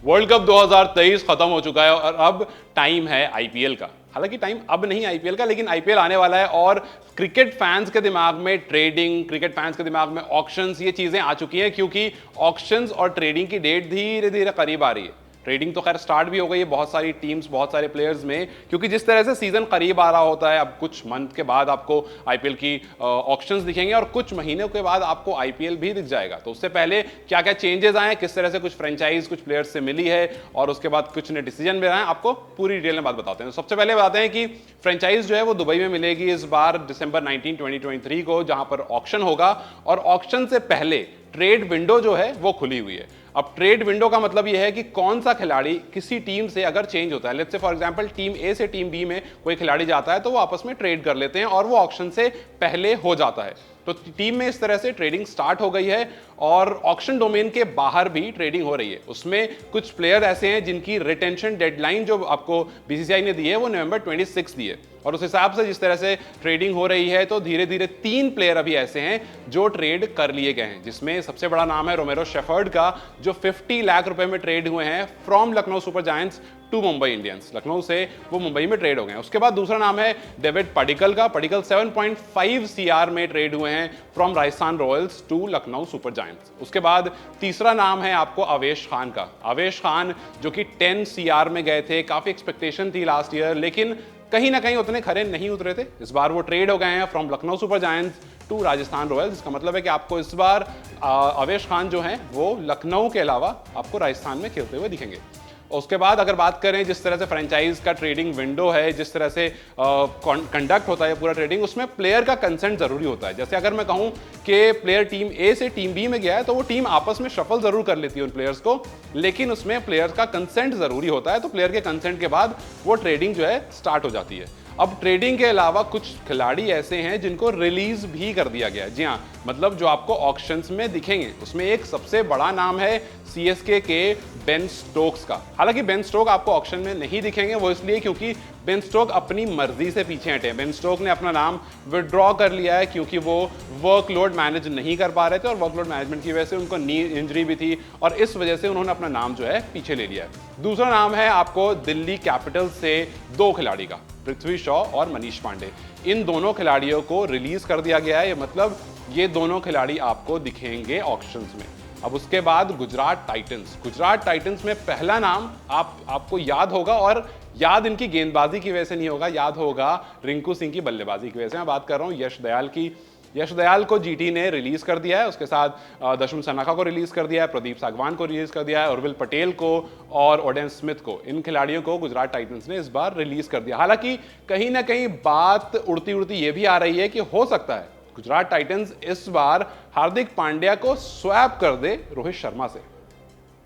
World cup 2023 खत्म हो चुका है और अब टाइम है आईपीएल का। हालांकि टाइम अब नहीं आईपीएल का, लेकिन आईपीएल आने वाला है और क्रिकेट फैंस के दिमाग में ट्रेडिंग, क्रिकेट फैंस के दिमाग में ऑक्शंस, ये चीजें आ चुकी हैं क्योंकि ऑक्शंस और ट्रेडिंग की डेट धीरे धीरे करीब आ रही है। ट्रेडिंग तो खैर स्टार्ट भी हो गई है बहुत सारी टीम्स, बहुत सारे प्लेयर्स में, क्योंकि जिस तरह से सीजन करीब आ रहा होता है, अब कुछ मंथ के बाद आपको आईपीएल की ऑक्शंस दिखेंगे और कुछ महीनों के बाद आपको आईपीएल भी दिख जाएगा। तो उससे पहले क्या क्या चेंजेस आए, किस तरह से कुछ फ्रेंचाइज कुछ प्लेयर्स से मिली है और उसके बाद कुछ ने डिसीजन भी आए, आपको पूरी डिटेल में बात बताते हैं। तो सबसे पहले बताते हैं कि फ्रेंचाइज जो है वो दुबई में मिलेगी इस बार दिसंबर 19 2023 को, जहां पर ऑक्शन होगा और ऑक्शन से पहले ट्रेड विंडो जो है वो खुली हुई है। अब ट्रेड विंडो का मतलब यह है कि कौन सा खिलाड़ी किसी टीम से अगर चेंज होता है, let's say for example team ए से टीम बी में कोई खिलाड़ी जाता है तो वो आपस में ट्रेड कर लेते हैं और वो ऑक्शन से पहले हो जाता है। तो टीम में इस तरह से ट्रेडिंग स्टार्ट हो गई है और ऑक्शन डोमेन के बाहर भी ट्रेडिंग हो रही है। उसमें कुछ प्लेयर ऐसे हैं जिनकी रिटेंशन डेडलाइन जो आपको बीसीसीआई ने दी है वो नवंबर 26 दी है और उस हिसाब से जिस तरह से ट्रेडिंग हो रही है तो धीरे धीरे 3 प्लेयर अभी ऐसे हैं जो ट्रेड कर लिए गए हैं, जिसमें सबसे बड़ा नाम है रोमेरो शेफर्ड का, जो 50 लाख रुपए में ट्रेड हुए हैं from Lucknow Super Giants to Mumbai Indians. Lucknow से वो मुंबई में ट्रेड हो गए हैं। उसके बाद दूसरा नाम है डेविड पडिक्कल का, पडिक्कल 7.5 सीआर में ट्रेड हुए हैं from Rajasthan Royals to Lucknow Super Giants. उसके बाद तीसरा नाम है आपको अवेश खान का, अवेश खान जो कि 10 सीआर में गए थे, काफी एक्सपेक्टेशन थी लास्ट ईयर, लेकिन कहीं ना कहीं उतने खरे नहीं उतरे थे। इस बार वो ट्रेड हो गए हैं from Lucknow Super Giants to Rajasthan Royals. इसका मतलब है कि आपको इस बार अवेश खान जो हैं वो लखनऊ के अलावा आपको राजस्थान में खेलते हुए दिखेंगे। उसके बाद अगर बात करें जिस तरह से फ्रेंचाइज का ट्रेडिंग विंडो है, जिस तरह से कंडक्ट होता है पूरा ट्रेडिंग, उसमें प्लेयर का कंसेंट जरूरी होता है। जैसे अगर मैं कहूं कि प्लेयर टीम ए से टीम बी में गया है तो वो टीम आपस में शफल जरूर कर लेती है उन प्लेयर्स को, लेकिन उसमें प्लेयर्स का कंसेंट जरूरी होता है। तो प्लेयर के कंसेंट के बाद वो ट्रेडिंग जो है स्टार्ट हो जाती है। अब ट्रेडिंग के अलावा कुछ खिलाड़ी ऐसे हैं जिनको रिलीज भी कर दिया गया है। जी हाँ, मतलब जो आपको ऑक्शंस में दिखेंगे उसमें एक सबसे बड़ा नाम है सीएसके के बेन स्टोक्स का। हालांकि बेन स्टोक आपको ऑक्शन में नहीं दिखेंगे, वो इसलिए क्योंकि बेन स्टोक अपनी मर्जी से पीछे हटे। बेन स्टोक ने अपना नाम विड्रॉ कर लिया है क्योंकि वो वर्कलोड मैनेज नहीं कर पा रहे थे और वर्कलोड मैनेजमेंट की वजह से उनको नी इंजरी भी थी और इस वजह से उन्होंने अपना नाम जो है पीछे ले लिया है। दूसरा नाम है आपको दिल्ली कैपिटल से 2 खिलाड़ी का, पृथ्वी शॉ और मनीष पांडे। इन दोनों खिलाड़ियों को रिलीज कर दिया गया है, मतलब ये दोनों खिलाड़ी आपको दिखेंगे ऑक्शंस में। अब उसके बाद गुजरात टाइटंस, गुजरात टाइटंस में पहला नाम आपको याद होगा, और याद इनकी गेंदबाजी की वजह से नहीं होगा, याद होगा रिंकू सिंह की बल्लेबाजी की वजह से। मैं बात कर रहा हूं यश दयाल की। यश दयाल को जीटी ने रिलीज कर दिया है, उसके साथ दशुम सनाखा को रिलीज कर दिया है, प्रदीप सागवान को रिलीज कर दिया है, उर्विल पटेल को और ओडेन स्मिथ को। इन खिलाड़ियों को गुजरात टाइटंस ने इस बार रिलीज कर दिया। हालांकि कहीं ना कहीं बात उड़ती उड़ती ये भी आ रही है कि हो सकता है गुजरात टाइटंस इस बार हार्दिक पांड्या को स्वैप कर दे रोहित शर्मा से।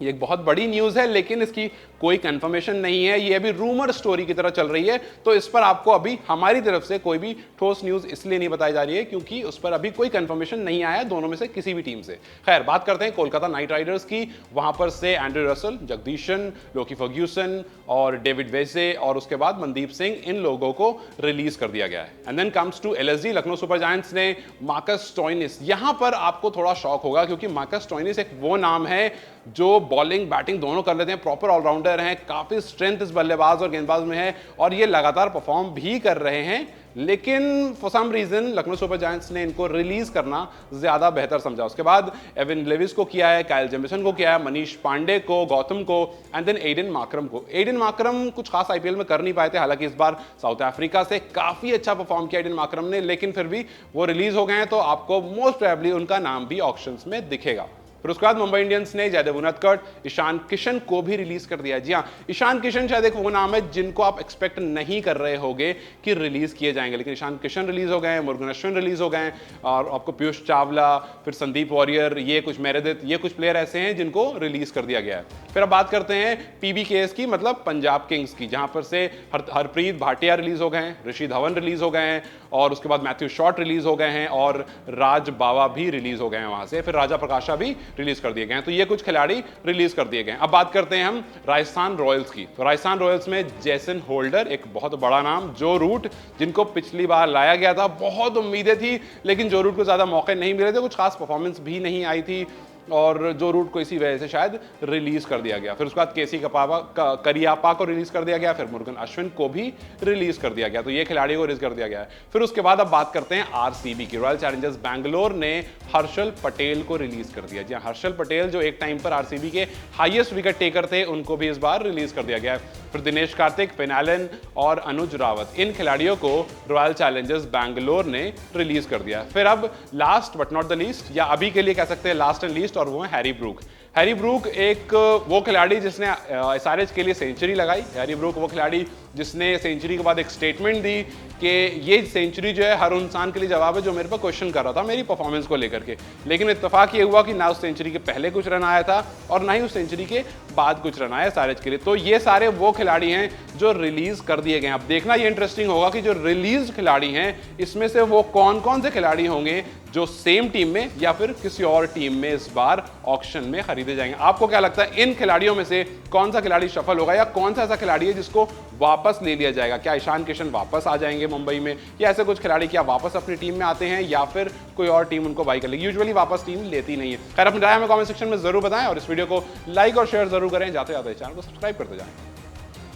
ये एक बहुत बड़ी न्यूज़ है, लेकिन इसकी कोई कंफर्मेशन नहीं है, ये अभी रूमर स्टोरी की तरह चल रही है। तो इस पर आपको अभी हमारी तरफ से कोई भी ठोस न्यूज़ इसलिए नहीं बताई जा रही है क्योंकि उस पर अभी कोई कंफर्मेशन नहीं आया दोनों में से किसी भी टीम से। खैर, बात करते हैं कोलकाता नाइट राइडर्स की। वहां पर से Andre Russell, Jagadeesan, Lockie Ferguson और डेविड वेसे और उसके बाद मनदीप सिंह, इन लोगों को रिलीज कर दिया गया है। And then comes to LSG, Lucknow Super Giants ने मार्कस स्टोइनिस। यहां पर आपको थोड़ा शॉक होगा क्योंकि मार्कस स्टोइनिस एक वो नाम है जो बॉलिंग बैटिंग दोनों कर लेते हैं, प्रॉपर ऑलराउंडर हैं, काफी स्ट्रेंथ इस बल्लेबाज और गेंदबाज में है और ये लगातार परफॉर्म भी कर रहे हैं। लेकिन for some reason Lucknow Super Giants ने इनको रिलीज करना ज्यादा बेहतर समझा। उसके बाद एविन लेविस को किया है, काइल जेमिसन को किया है, मनीष पांडे को, गौतम को एंड देन एडन माकरम को। एडन माकरम कुछ खास आईपीएल में कर नहीं पाए थे, हालांकि इस बार साउथ अफ्रीका से काफी अच्छा परफॉर्म किया एडन माकरम ने, लेकिन फिर भी वो रिलीज हो गए हैं, तो आपको मोस्ट प्रोबेबली उनका नाम भी ऑक्शंस में दिखेगा। फिर उसके बाद मुंबई इंडियंस ने जयदेव उनडकट, ईशान किशन को भी रिलीज कर दिया। जी हाँ, ईशान किशन शायद एक वो नाम है जिनको आप एक्सपेक्ट नहीं कर रहे होगे कि रिलीज किए जाएंगे, लेकिन ईशान किशन रिलीज हो गए, मुरुगन अश्विन रिलीज हो गए और आपको पीयूष चावला, फिर संदीप वॉरियर, ये कुछ मेरेदित, ये कुछ प्लेयर ऐसे हैं जिनको रिलीज कर दिया गया है। फिर अब बात करते हैं पीबीकेएस की, मतलब पंजाब किंग्स की, जहां पर से हरप्रीत भाटिया रिलीज हो गए हैं, ऋषि धवन रिलीज हो गए हैं और उसके बाद मैथ्यू शॉट रिलीज हो गए हैं और राज बावा भी रिलीज हो गए हैं वहां से, फिर राजा प्रकाशा भी रिलीज कर दिए गए हैं। तो ये कुछ खिलाड़ी रिलीज कर दिए गए हैं। अब बात करते हैं हम राजस्थान रॉयल्स की। तो राजस्थान रॉयल्स में जेसन होल्डर, एक बहुत बड़ा नाम, जो रूट, जिनको पिछली बार लाया गया था, बहुत उम्मीदें थी लेकिन जो रूट को ज्यादा मौके नहीं मिले थे, कुछ खास परफॉर्मेंस भी नहीं आई थी। और जो रूट को इसी वजह से शायद रिलीज कर दिया गया। फिर उसके बाद केसी करियापा को रिलीज कर दिया गया, फिर मुरुगन अश्विन को भी रिलीज कर दिया गया। तो ये खिलाड़ी को रिलीज कर दिया गया है। फिर उसके बाद अब बात करते हैं आरसीबी की। रॉयल चैलेंजर्स बैंगलोर ने हर्षल पटेल को रिलीज कर दिया। जी हाँ, हर्षल पटेल जो एक टाइम पर आरसीबी के हाईएस्ट विकेट टेकर थे, उनको भी इस बार रिलीज कर दिया गया है। फिर दिनेश कार्तिक, फिनालन और अनुज रावत, इन खिलाड़ियों को रॉयल चैलेंजर्स बैंगलोर ने रिलीज कर दिया। फिर अब last but not the least, या अभी के लिए कह सकते हैं लास्ट एंड लीस्ट, और वो है हैरी ब्रूक। हैरी ब्रूक एक वो खिलाड़ी जिसने एसआरएच के लिए सेंचुरी लगाई। हैरी ब्रूक वो खिलाड़ी जिसने सेंचुरी के बाद एक स्टेटमेंट दी कि ये सेंचुरी जो है हर इंसान के लिए जवाब है जो मेरे पर क्वेश्चन कर रहा था मेरी परफॉर्मेंस को लेकर के। लेकिन इत्तेफाक ये हुआ कि ना उस सेंचुरी के पहले कुछ रन आया था और ना ही उस सेंचुरी के बाद कुछ रन आया एसआरएच के लिए। तो ये सारे वो खिलाड़ी हैं जो रिलीज कर दिए गए हैं। अब देखना ये इंटरेस्टिंग होगा कि जो रिलीज खिलाड़ी हैं इसमें से वो कौन कौन से खिलाड़ी होंगे जो सेम टीम में या फिर किसी और टीम में इस बार ऑक्शन में खरीदे जाएंगे। आपको क्या लगता है इन खिलाड़ियों में से कौन सा खिलाड़ी सफल होगा, या कौन सा ऐसा खिलाड़ी है जिसको वापस ले लिया जाएगा? क्या ईशान किशन वापस आ जाएंगे मुंबई में, या ऐसे कुछ खिलाड़ी क्या वापस अपनी टीम में आते हैं, या फिर कोई और टीम उनको बाई कर लेगी? यूजुअली वापस टीम लेती नहीं है। खैर, अपनी राय हमें कमेंट सेक्शन में जरूर बताएं और इस वीडियो को लाइक और शेयर जरूर करें। जाते जाते चैनल को सब्सक्राइब करते जाएं।